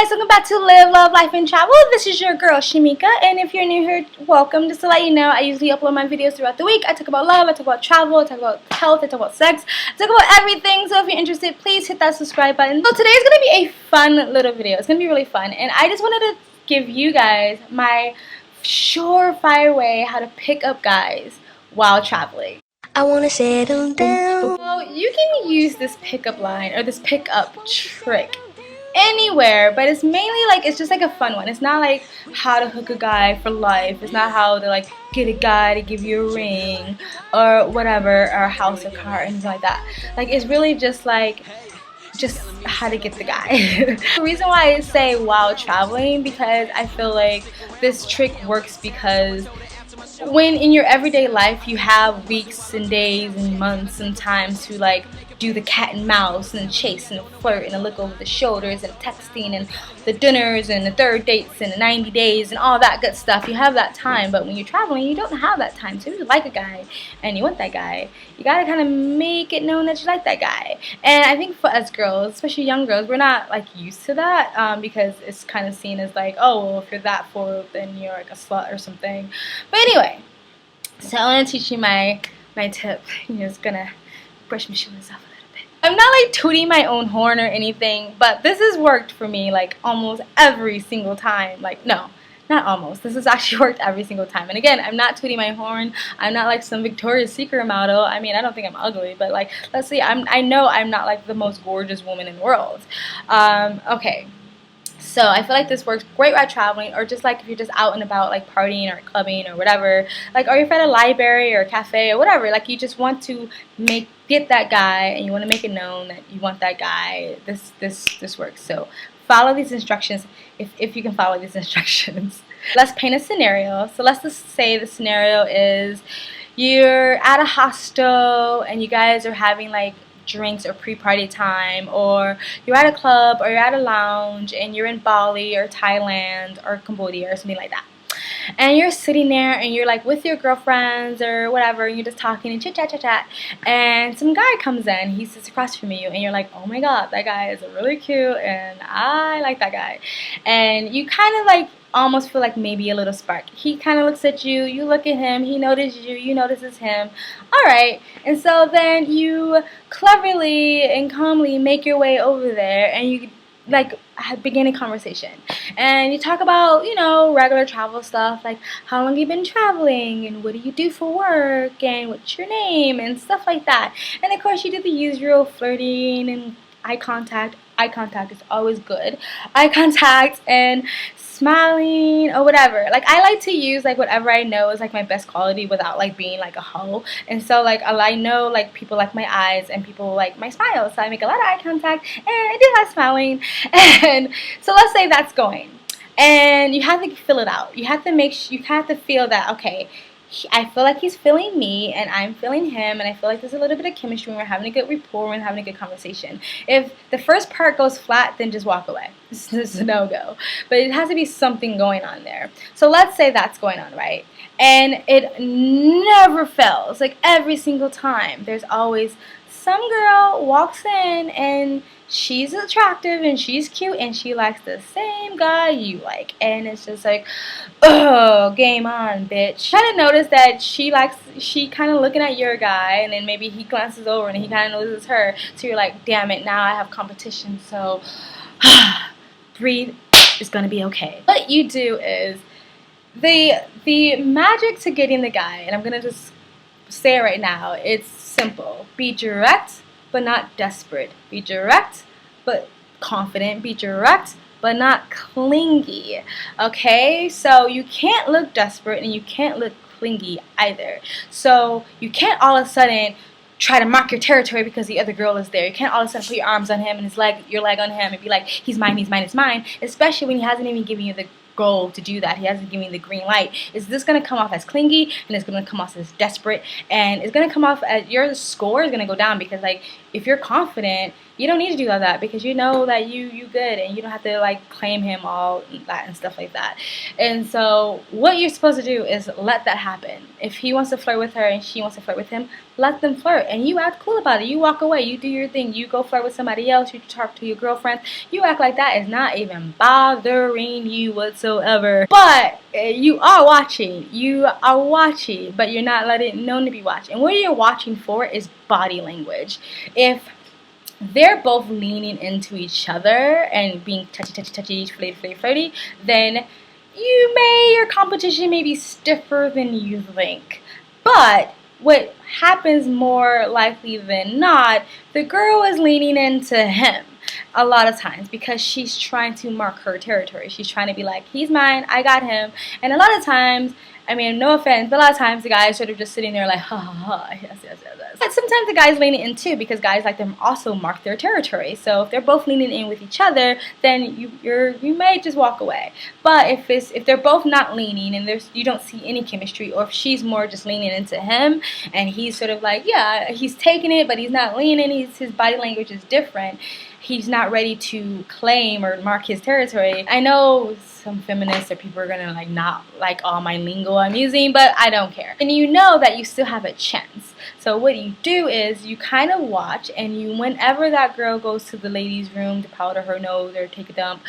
guys, welcome back to Live, Love, Life, and Travel. This is your girl, Shamika, and if you're new here, welcome. Just to let you know, I usually upload my videos throughout the week. I talk about love, I talk about travel, I talk about health, I talk about sex, I talk about everything. So if you're interested, please hit that subscribe button. So today's going to be a fun little video. It's going to be really fun, and I just wanted to give you guys my surefire way how to pick up guys while traveling. I wanna settle down. So you can use this pickup line or this pickup trick anywhere, but it's mainly like it's just like a fun one. It's not like how to hook a guy for life. It's not how to like get a guy to give you a ring or whatever, or a house or car or anything like that. Like it's really just like how to get the guy. The reason why I say while traveling, because I feel like this trick works because when in your everyday life you have weeks and days and months and times to like do the cat and mouse and chase and flirt and look over the shoulders and texting and the dinners and the third dates and the 90 days and all that good stuff, you have that time. But when you're traveling, you don't have that time. So if you like a guy and you want that guy, you gotta kind of make it known that you like that guy. And I think for us girls, especially young girls, we're not like used to that because it's kind of seen as like, oh well, if you're that forward, then you're like a slut or something. But anyway, so I want to teach you my tip. You're just gonna brush my shoulders off a little bit. I'm not like tooting my own horn or anything, but this has worked for me like almost every single time. Like no, not almost. This has actually worked every single time. And again, I'm not tooting my horn. I'm not like some Victoria's Secret model. I mean, I don't think I'm ugly, but like let's see. I know I'm not like the most gorgeous woman in the world. Okay. So I feel like this works great while traveling, or just like if you're just out and about like partying or clubbing or whatever, like, or you're at a library or a cafe or whatever, like you just want to get that guy and you want to make it known that you want that guy. This works. So follow these instructions if you can follow these instructions. Let's paint a scenario. So let's just say the scenario is you're at a hostel and you guys are having like drinks or pre-party time, or you're at a club or you're at a lounge and you're in Bali or Thailand or Cambodia or something like that, and you're sitting there and you're like with your girlfriends or whatever, and you're just talking and chit chat, and some guy comes in, he sits across from you, and you're like, oh my god, that guy is really cute and I like that guy, and you kind of like almost feel like maybe a little spark. He kind of looks at you, you look at him, he notices you, you notices him. Alright, and so then you cleverly and calmly make your way over there and you like begin a conversation. And you talk about, you know, regular travel stuff, like how long you been traveling and what do you do for work and what's your name and stuff like that. And of course you do the usual flirting and eye contact. Eye contact is always good. Eye contact and smiling or whatever. Like I like to use like whatever I know is like my best quality without like being like a hoe. And so like I know like people like my eyes and people like my smile, so I make a lot of eye contact and I do like smiling. And so let's say that's going, and you have to fill it out. You have to feel that, okay, I feel like he's feeling me and I'm feeling him, and I feel like there's a little bit of chemistry when we're having a good rapport and having a good conversation. If the first part goes flat, then just walk away. This is a no-go. But it has to be something going on there. So let's say that's going on, right? And it never fails. Like every single time, there's always some girl walks in and she's attractive and she's cute and she likes the same guy you like, and it's just like, oh, game on, bitch. Kind of notice that she kind of looking at your guy, and then maybe he glances over and he kind of notices her, so you're like, damn it, now I have competition, so breathe, it's gonna be okay. What you do is the magic to getting the guy, and I'm gonna just say it right now, it's simple. Be direct but not desperate. Be direct but confident. Be direct but not clingy. Okay? So you can't look desperate and you can't look clingy either. So you can't all of a sudden try to mark your territory because the other girl is there. You can't all of a sudden put your arms on him and your leg on him and be like, he's mine, he's mine, he's mine. Especially when he hasn't even given you the goal to do that. He hasn't given me the green light. Is this going to come off as clingy, and it's going to come off as desperate, and it's going to come off as your score is going to go down, because like if you're confident, you don't need to do all that because you know that you good and you don't have to like claim him all that and stuff like that. And so what you're supposed to do is let that happen. If he wants to flirt with her and she wants to flirt with him, let them flirt, and you act cool about it. You walk away, you do your thing, you go flirt with somebody else, you talk to your girlfriend, you act like that is not even bothering you whatsoever. But you are watching, but you're not letting it known to be watching. And what you're watching for is body language. If they're both leaning into each other and being touchy, flirty, then your competition may be stiffer than you think. But what happens more likely than not, the girl is leaning into him a lot of times because she's trying to mark her territory. She's trying to be like, he's mine, I got him. And a lot of times, I mean, no offense, but a lot of times the guys sort of just sitting there like, ha ha ha, yes. But sometimes the guys leaning in too because guys like them also mark their territory. So if they're both leaning in with each other, then you may just walk away. But if they're both not leaning and you don't see any chemistry, or if she's more just leaning into him and he's sort of like, yeah, he's taking it, but he's not leaning, his body language is different. He's not ready to claim or mark his territory. I know some feminists or people are gonna like not like all my lingo I'm using, but I don't care. And you know that you still have a chance. So what you do is you kind of watch, and whenever that girl goes to the ladies' room to powder her nose or take a dump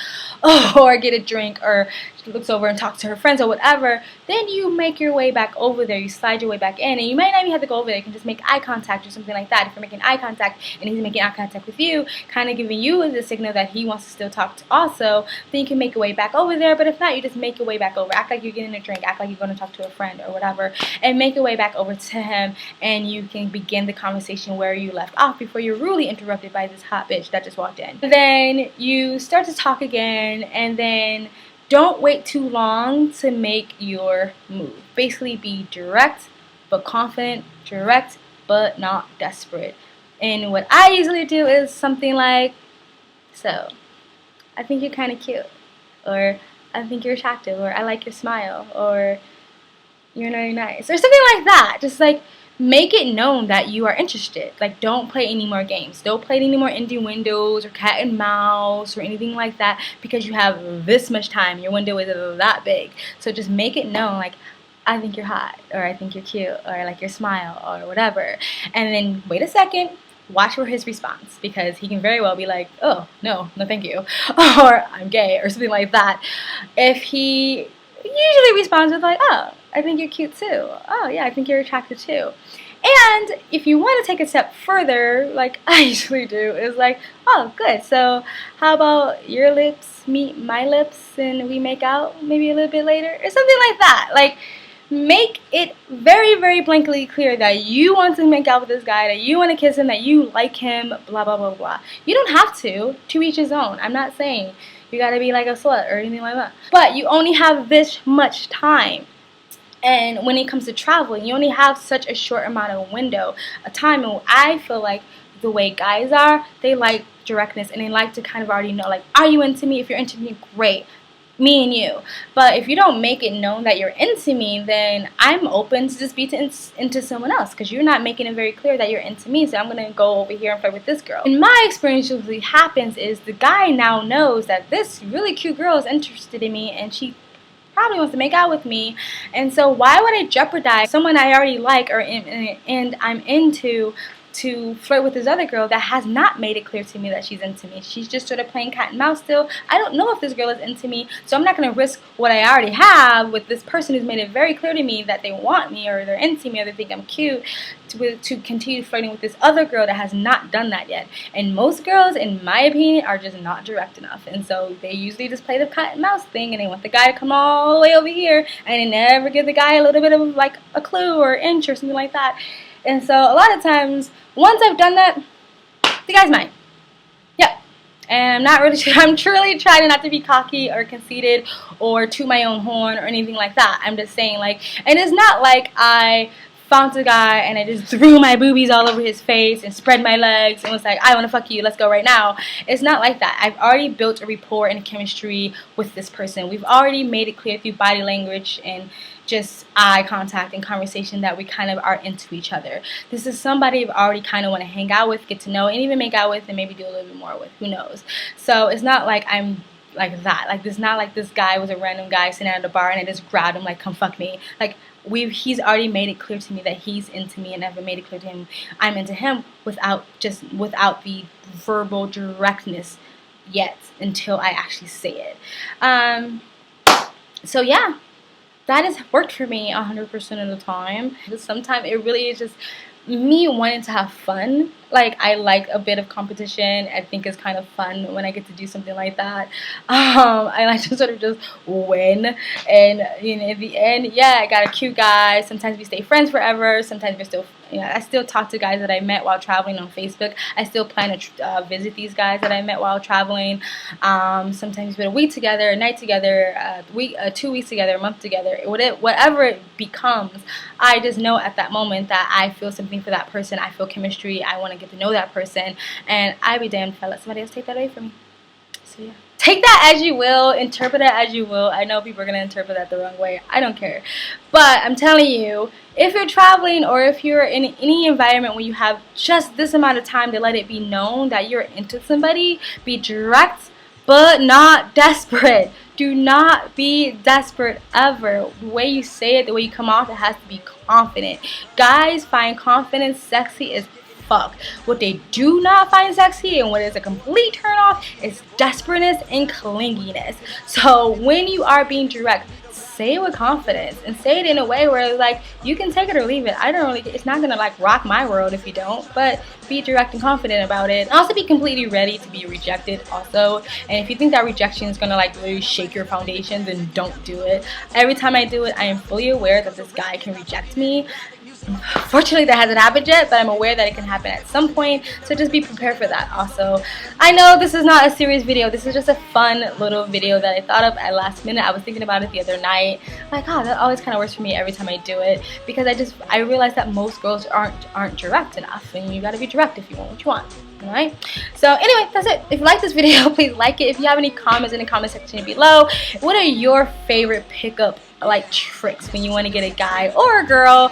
or get a drink, or she looks over and talks to her friends or whatever, then you make your way back over there. You slide your way back in, and you might not even have to go over there. You can just make eye contact or something like that. If you're making eye contact and he's making eye contact with you, kind of giving you the signal that he wants to still talk to also, then you can make your way back over there. But if not, you just make your way back over. Act like you're getting a drink. Act like you're going to talk to a friend or whatever, and make your way back over to him, and you can begin the conversation where you left off before you're rudely interrupted by this hot bitch that just walked in. And then you start to talk again, and then don't wait too long to make your move. Basically, be direct but confident, direct but not desperate. And what I usually do is something like, so, I think you're kind of cute, or I think you're attractive, or I like your smile, or you're very nice, or something like that. Just like make it known that you are interested. Like, don't play any more games. Don't play any more innuendos or cat and mouse or anything like that, because you have this much time. Your window is that big. So just make it known, like, I think you're hot, or I think you're cute, or I like your smile, or whatever. And then wait a second. Watch for his response, because he can very well be like, oh, no thank you, or I'm gay, or something like that. If he usually responds with like, oh, I think you're cute too, oh yeah, I think you're attractive too. And if you want to take a step further, like I usually do, is like, oh, good, so how about your lips meet my lips and we make out maybe a little bit later, or something like that. Like, make it very, very blankly clear that you want to make out with this guy, that you want to kiss him, that you like him, blah, blah, blah, blah. You don't have to each his own. I'm not saying you gotta be like a slut or anything like that. But you only have this much time. And when it comes to traveling, you only have such a short amount of window, a time. And I feel like the way guys are, they like directness, and they like to kind of already know, like, are you into me? If you're into me, great. Me and you. But if you don't make it known that you're into me, then I'm open to just be into someone else, because you're not making it very clear that you're into me. So I'm gonna go over here and flirt with this girl. In my experience, usually happens is the guy now knows that this really cute girl is interested in me, and she probably wants to make out with me. And so why would I jeopardize someone I already like or and I'm into to flirt with this other girl that has not made it clear to me that she's into me? She's just sort of playing cat and mouse still. I don't know if this girl is into me, so I'm not going to risk what I already have with this person who's made it very clear to me that they want me, or they're into me, or they think I'm cute, to continue flirting with this other girl that has not done that yet. And most girls, in my opinion, are just not direct enough, and so they usually just play the cat and mouse thing, and they want the guy to come all the way over here, and they never give the guy a little bit of like a clue or inch or something like that. And so a lot of times, once I've done that, the guy's mine. Yep. And I'm not really, I'm truly trying not to be cocky or conceited or toot my own horn or anything like that. I'm just saying, like, and it's not like I found a guy and I just threw my boobies all over his face and spread my legs and was like, I want to fuck you, let's go right now. It's not like that. I've already built a rapport and a chemistry with this person. We've already made it clear through body language and just eye contact and conversation that we kind of are into each other. This is somebody I've already kind of want to hang out with, get to know, and even make out with, and maybe do a little bit more with. Who knows? So it's not like I'm like that. Like, it's not like this guy was a random guy sitting at a bar and I just grabbed him like, come fuck me. Like, he's already made it clear to me that he's into me, and I've made it clear to him I'm into him without the verbal directness yet until I actually say it. So yeah, that has worked for me 100% of the time. Sometimes it really is just me wanting to have fun. Like, I like a bit of competition. I think it's kind of fun when I get to do something like that. I like to sort of just win. And, you know, in the end, yeah, I got a cute guy. Sometimes we stay friends forever. Sometimes we're still, you know, I still talk to guys that I met while traveling on Facebook. I still plan to visit these guys that I met while traveling. Sometimes we spend a week together, a night together, 2 weeks together, a month together. Whatever it becomes, I just know at that moment that I feel something for that person. I feel chemistry. I want to get to know that person, and I be damned if I let somebody else take that away from me. So yeah, take that as you will, interpret it as you will. I know people are gonna interpret that the wrong way. I don't care, but I'm telling you, if you're traveling or if you're in any environment where you have just this amount of time to let it be known that you're into somebody, be direct but not desperate. Do not be desperate ever. The way you say it, the way you come off, it has to be confident. Guys find confidence sexy as fuck. What they do not find sexy, and what is a complete turn off, is desperateness and clinginess. So when you are being direct, say it with confidence and say it in a way where it's like, you can take it or leave it. It's not gonna like rock my world if you don't, but be direct and confident about it. And also be completely ready to be rejected also. And if you think that rejection is gonna like really shake your foundation, then don't do it. Every time I do it, I am fully aware that this guy can reject me. Fortunately, that hasn't happened yet, but I'm aware that it can happen at some point, so just be prepared for that also. I know this is not a serious video. This is just a fun little video that I thought of at last minute. I was thinking about it the other night. Like, oh, that always kind of works for me every time I do it, because I realize that most girls aren't direct enough, and you gotta be direct if you want what you want. Alright, so anyway, that's it. If you like this video, please like it. If you have any comments in the comment section below, what are your favorite pickup like tricks when you want to get a guy or a girl?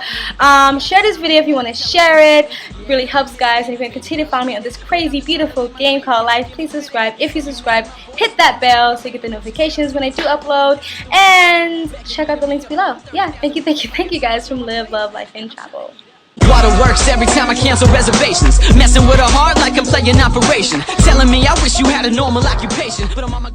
Share this video if you want to share it. It really helps, guys. And if you want to continue to follow me on this crazy, beautiful game called life, please subscribe. If you subscribe, hit that bell so you get the notifications when I do upload, and check out the links below. Yeah, thank you guys from Live, Love, Life, and Travel. Waterworks every time I cancel reservations. Messing with her heart like I'm playing Operation. Telling me I wish you had a normal occupation, but I'm on my